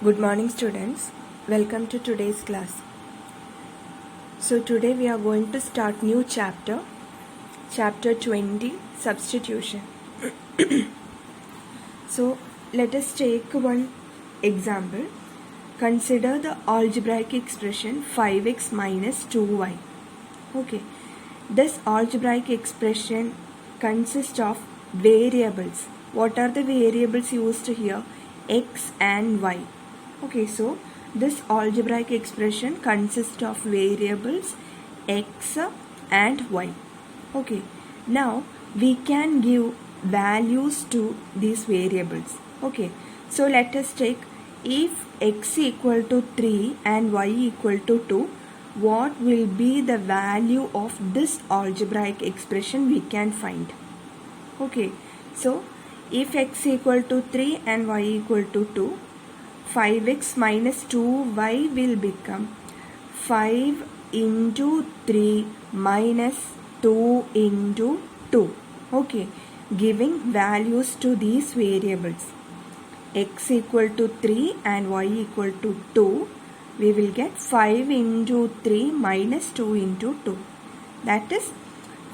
Good morning, students. Welcome to today's class. So today we are going to start new chapter 20, substitution. So let us take one example. Consider the algebraic expression 5x minus 2y. Okay. This algebraic expression consists of variables. What are the variables used here? X and y. Okay, so this algebraic expression consists of variables x and y. Okay, now we can give values to these variables. Okay, so let us take, if x equal to 3 and y equal to 2, what will be the value of this algebraic expression we can find. Okay, so if x equal to 3 and y equal to 2, 5x minus 2y will become 5 into 3 minus 2 into 2. Okay, giving values to these variables. X equal to 3 and y equal to 2, we will get 5 into 3 minus 2 into 2. That is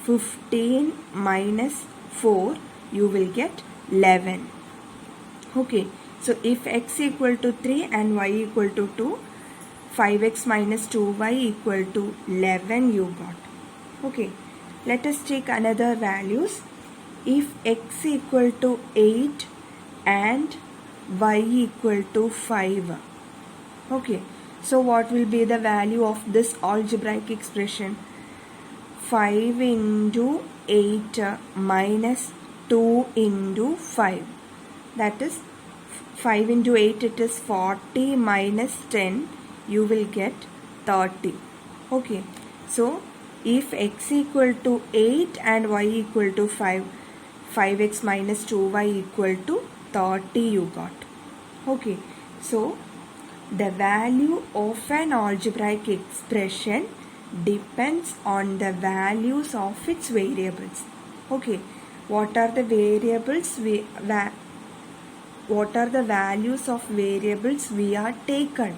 15 minus 4, you will get 11. Okay. So if x equal to 3 and y equal to 2, 5x minus 2y equal to 11 you got. Okay, let us take another values. If x equal to 8 and y equal to 5. Okay, so what will be the value of this algebraic expression? 5 into 8 minus 2 into 5. That is 5 into 8, it is 40 minus 10, you will get 30. Okay, so if x equal to 8 and y equal to 5, 5x minus 2y equal to 30 you got. Okay, so the value of an algebraic expression depends on the values of its variables. Okay, what are the variables what are the values of variables we are taken?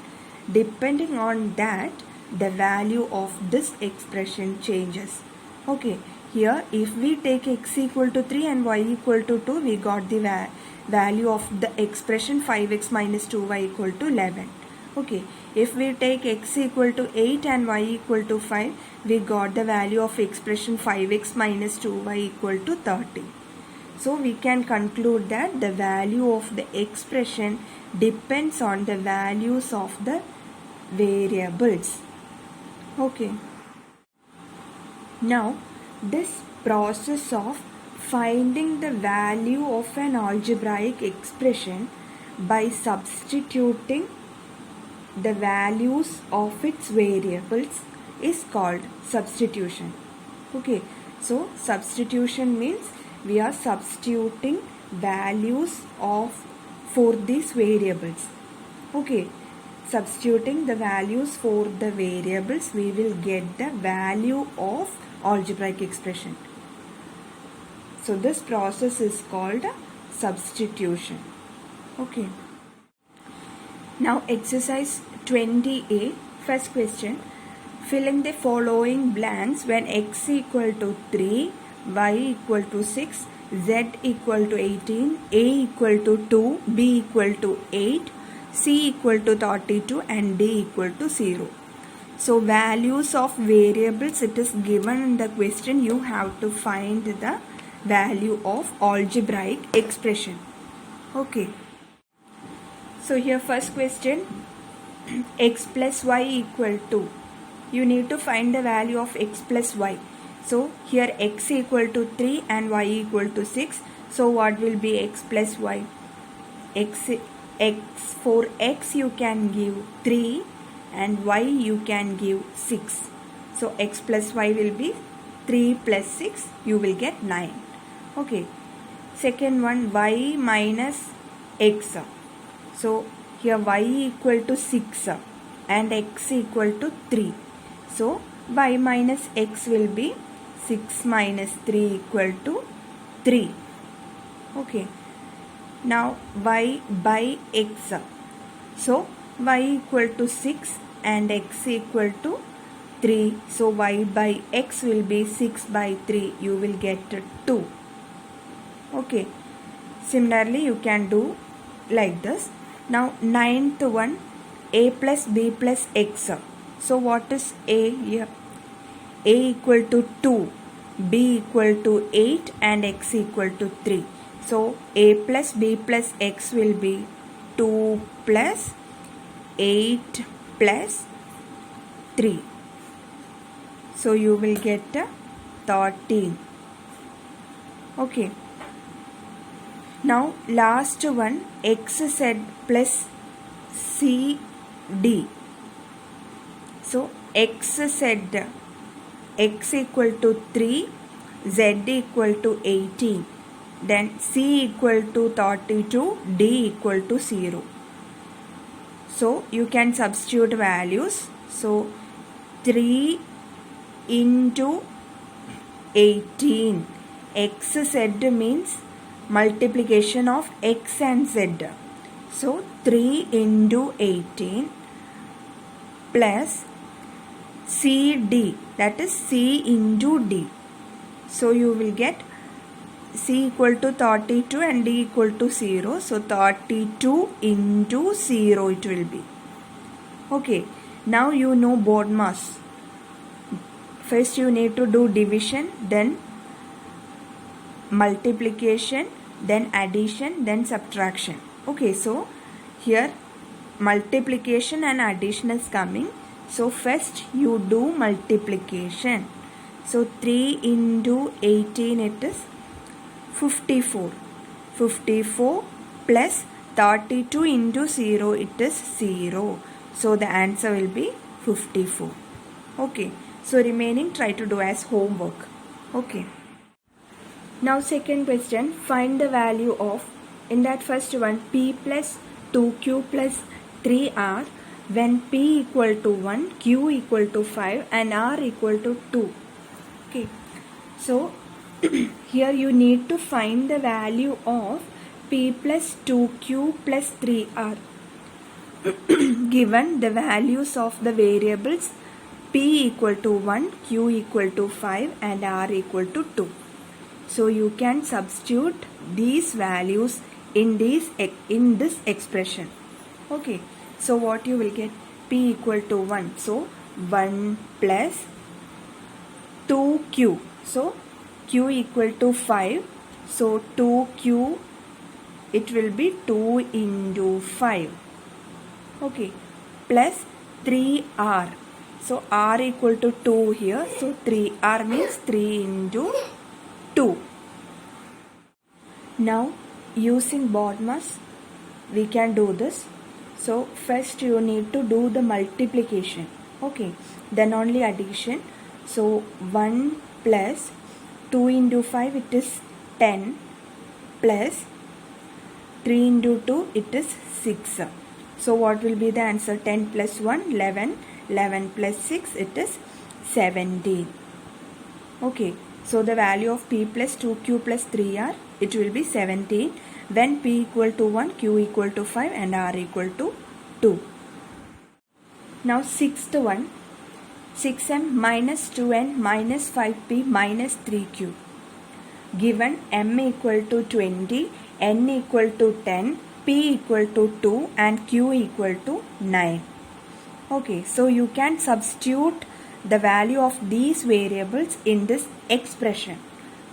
Depending on that, the value of this expression changes. Okay, here if we take x equal to 3 and y equal to 2, we got the value of the expression 5x minus 2y equal to 11. Okay, if we take x equal to 8 and y equal to 5, we got the value of expression 5x minus 2y equal to 30. So we can conclude that the value of the expression depends on the values of the variables. Okay. Now this process of finding the value of an algebraic expression by substituting the values of its variables is called substitution. Okay. So substitution means we are substituting values for these variables. Okay, substituting the values for the variables, we will get the value of algebraic expression. So this process is called substitution. Okay. Now exercise 20A, first question. Fill in the following blanks when x equal to 3, y equal to 6, z equal to 18, a equal to 2, b equal to 8, c equal to 32 and d equal to 0. So values of variables, it is given in the question. You have to find the value of algebraic expression. Okay. So here first question, x plus y equal to. You need to find the value of x plus y. So here x equal to 3 and y equal to 6. So what will be x plus y? For x you can give 3 and y you can give 6. So x plus y will be 3 plus 6, you will get 9. Okay. Second one, y minus x. So here y equal to 6 and x equal to 3. So y minus x will be 6 minus 3 equal to 3. Okay. Now y by x. So y equal to 6 and x equal to 3. So y by x will be 6 by 3. You will get 2. Okay. Similarly, you can do like this. Now, ninth one, a plus b plus x. So, what is a here? A equal to 2, b equal to 8 and x equal to 3. So, a plus b plus x will be 2 plus 8 plus 3. So, you will get 13. Okay. Now last one, xz plus cd. So xz, x equal to 3, z equal to 18, then c equal to 32, d equal to 0. So you can substitute values. So 3 into 18, xz means multiplication of x and z. So 3 into 18 plus cd, that is c into d. So you will get c equal to 32 and d equal to 0. So 32 into 0 it will be. Okay, now you know BODMAS. First you need to do division, then multiplication, then addition, then subtraction. Okay, so here multiplication and addition is coming. So first you do multiplication. So 3 into 18 it is 54. 54 plus 32 into 0 it is 0. So the answer will be 54. Okay, so remaining try to do as homework. Okay. Now second question, find the value of, in that first one, p plus 2q plus 3r when p equal to 1, q equal to 5 and r equal to 2. Okay, so here you need to find the value of p plus 2q plus 3r. Given the values of the variables p equal to 1, q equal to 5 and r equal to 2. So you can substitute these values in this expression. Okay, so what you will get? P equal to 1. So 1 plus 2q. So q equal to 5. So 2q, it will be 2 into 5. Okay, plus 3r. So r equal to 2 here. So 3r means 3 into 2. Now using BODMAS we can do this. So first you need to do the multiplication. Okay, then only addition. So 1 plus 2 into 5 it is 10 plus 3 into 2 it is 6. So what will be the answer? 10 plus 1, 11. 11 plus 6 it is 17. Okay, so the value of p plus 2q plus 3r, it will be 17 when p equal to 1, q equal to 5 and r equal to 2. Now sixth one, 6m minus 2n minus 5p minus 3q. Given m equal to 20, n equal to 10, p equal to 2 and q equal to 9. Okay, so you can substitute the value of these variables in this expression.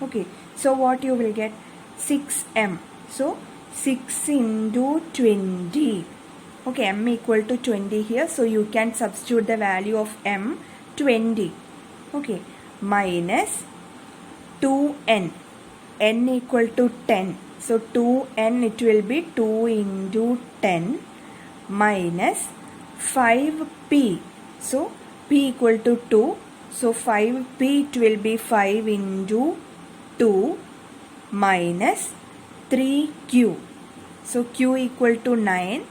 Okay, so what you will get? 6m. So 6 into 20. Okay, m equal to 20 here. So you can substitute the value of m 20. Okay, minus 2n. n equal to 10. So 2n it will be 2 into 10 minus 5p. So p equal to 2. So 5p it will be 5 into 2 minus 3q. So q equal to 9.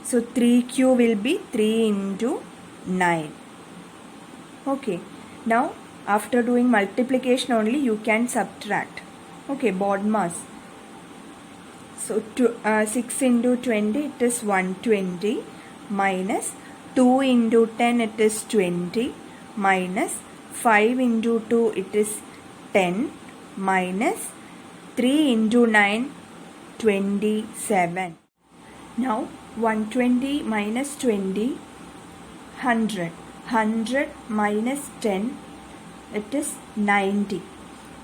So 3q will be 3 into 9. Okay. Now after doing multiplication only you can subtract. Okay, BODMAS. So 6 into 20 it is 120 minus 2 into 10 it is 20 minus 5 into 2 it is 10 minus 3 into 9 27. Now 120 minus 20 100. 100 minus 10 it is 90.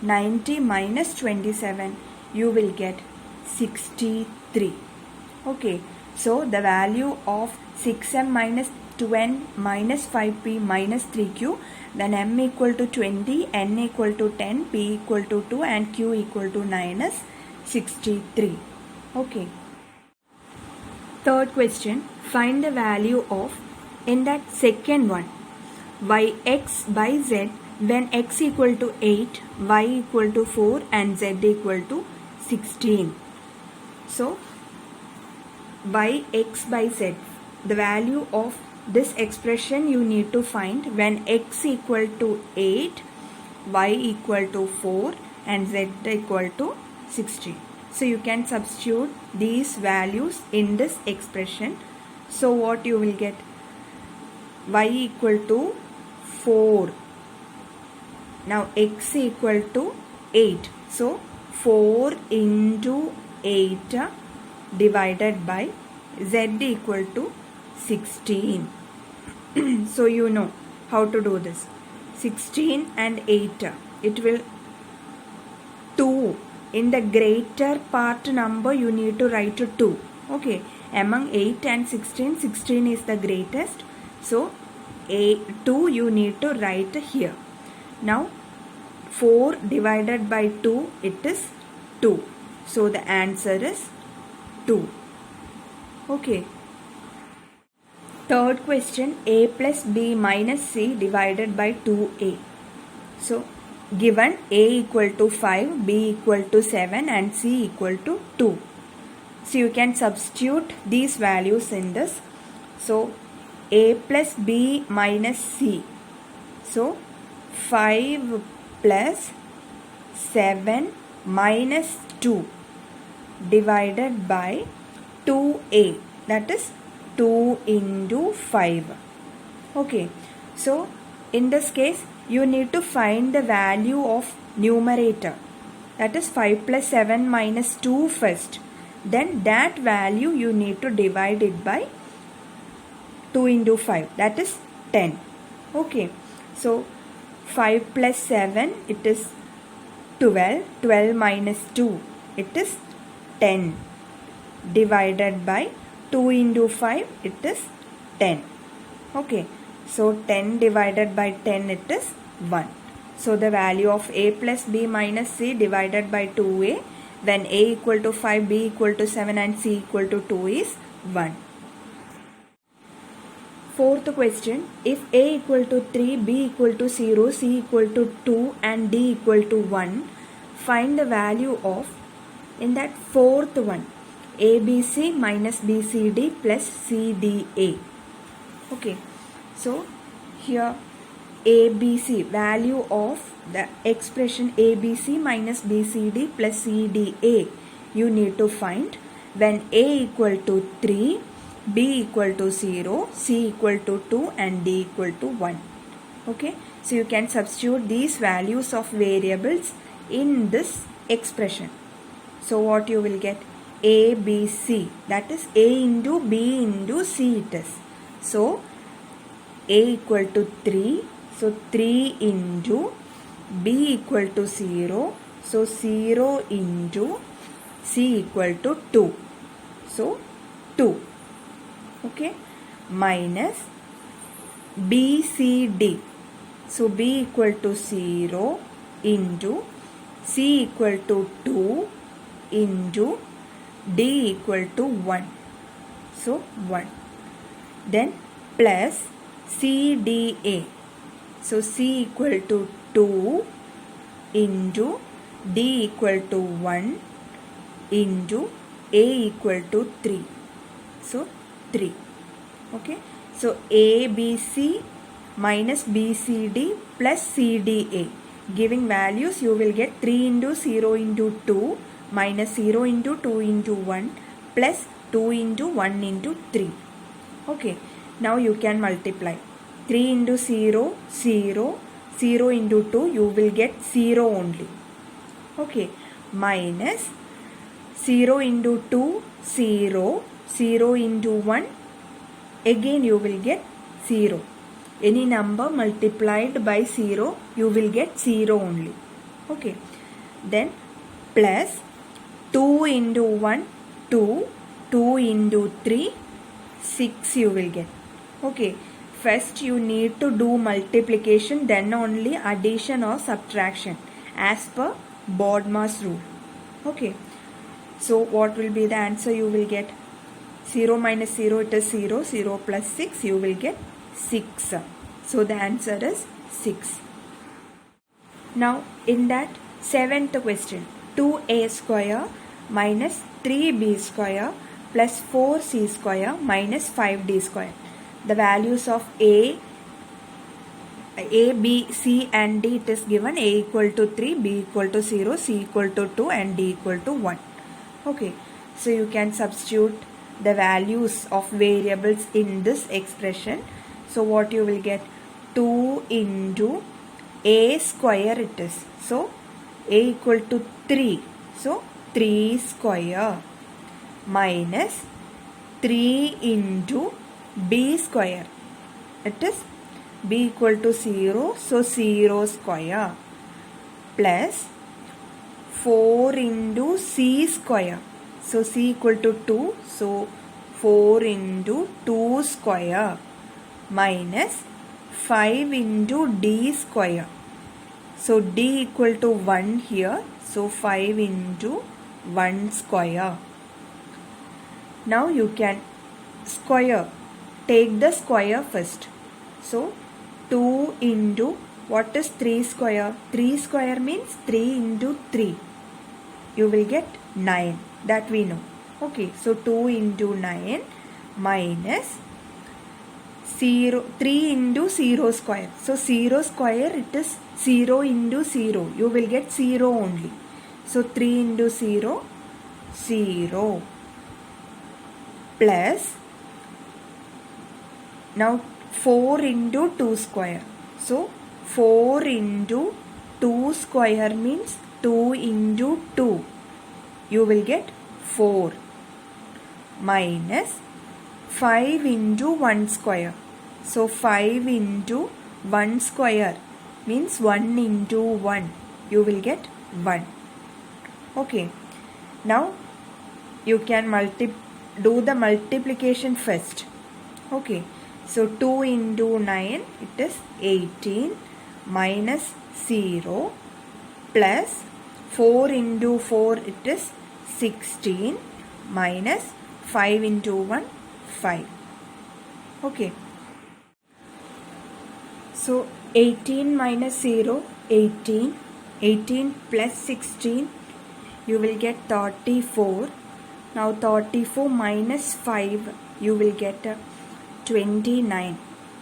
90 minus 27 you will get 63. Okay, so the value of 6m minus 2n minus 5p minus 3q, then m equal to 20, n equal to 10, p equal to 2 and q equal to 9 is 63. Okay. Third question, find the value of, in that second one, yx by z when x equal to 8, y equal to 4 and z equal to 16. So yx by z, the value of this expression you need to find when x equal to 8, y equal to 4 and z equal to 16. So you can substitute these values in this expression. So what you will get? Y equal to 4. Now x equal to 8. So 4 into 8 divided by z equal to 16. So you know how to do this. 16 and 8. It will 2. In the greater part number you need to write 2. Okay. Among 8 and 16, 16 is the greatest. So 2 you need to write here. Now 4 divided by 2 it is 2. So the answer is 2. Okay. Third question, a plus b minus c divided by 2a. So given a equal to 5, b equal to 7 and c equal to 2. So you can substitute these values in this. So a plus b minus c. So 5 plus 7 minus 2 divided by 2a, that is 2 into 5. Okay, so in this case you need to find the value of numerator, that is 5 plus 7 minus 2 first. Then that value you need to divide it by 2 into 5, that is 10. Okay, so 5 plus 7 it is 12, 12 minus 2 it is 10 divided by 2 into 5 it is 10. Okay, so 10 divided by 10 it is 1. So the value of a plus b minus c divided by 2a when a equal to 5, b equal to 7 and c equal to 2 is 1. Fourth question, if a equal to 3, b equal to 0, c equal to 2 and d equal to 1, find the value of, in that fourth one, abc minus bcd plus cda. Okay, so here abc, value of the expression abc minus bcd plus cda you need to find when a equal to 3, b equal to 0, c equal to 2 and d equal to 1. Okay, so you can substitute these values of variables in this expression. So what you will get? A, B, C, that is a into b into c it is. So a equal to 3, so 3 into b equal to 0, so 0 into c equal to 2, so 2. Okay, minus BCD, so b equal to 0 into c equal to 2 into d equal to 1, so 1. Then plus CDA, so c equal to 2 into d equal to 1 into a equal to 3, so 3. Okay, so ABC minus BCD plus CDA, giving values you will get 3 into 0 into 2 minus 0 into 2 into 1 plus 2 into 1 into 3. Okay, now you can multiply. 3 into 0, 0, 0 into 2, you will get 0 only. Okay, minus 0 into 2, 0, 0 into 1, again you will get 0. Any number multiplied by 0, you will get 0 only. Okay, then plus 2 into 1, 2, 2 into 3, 6 you will get. Okay, first you need to do multiplication, then only addition or subtraction as per BODMAS rule. Okay, so what will be the answer you will get? 0 minus 0, it is 0, 0 plus 6, you will get 6. So the answer is 6. Now in that 7th question, 2a square minus 3b square plus 4c square minus 5d square. The values of a, b, c and d, it is given. A equal to 3, b equal to 0, c equal to 2 and d equal to 1. Okay, so you can substitute the values of variables in this expression. So what you will get? 2 into a square it is. So a equal to 3. So 3 square minus 3 into b square. It is b equal to 0. So 0 square plus 4 into c square. So c equal to 2. So 4 into 2 square minus 5 into d square. So d equal to 1 here. So 5 into 1 square. Now you can square. Take the square first. So 2 into, what is 3 square? 3 square means 3 into 3. You will get 9. That we know. Okay, so 2 into 9 minus 0, 3 into 0 square. So 0 square, it is 0 into 0. You will get 0 only. So 3 into 0, 0 plus, now 4 into 2 square. So 4 into 2 square means 2 into 2. You will get 4 minus 5 into 1 square. So 5 into 1 square means 1 into 1. You will get 1. Okay. Now you can do the multiplication first. Okay. So 2 into 9, it is 18 minus 0 plus 4 into 4, it is 16 minus 5 into 1, 5. Okay. So 18 minus 0, 18. 18 plus 16, you will get 34. Now 34 minus 5, you will get 29.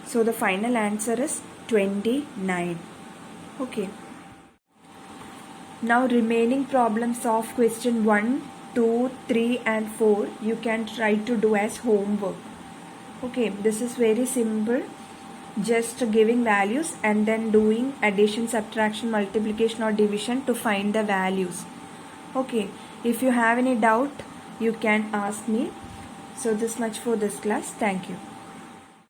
So the final answer is 29. Okay. Now remaining problems of question 1, 2, 3 and 4 you can try to do as homework. Okay, this is very simple. Just giving values and then doing addition, subtraction, multiplication or division to find the values. Okay, if you have any doubt you can ask me. So this much for this class. Thank you.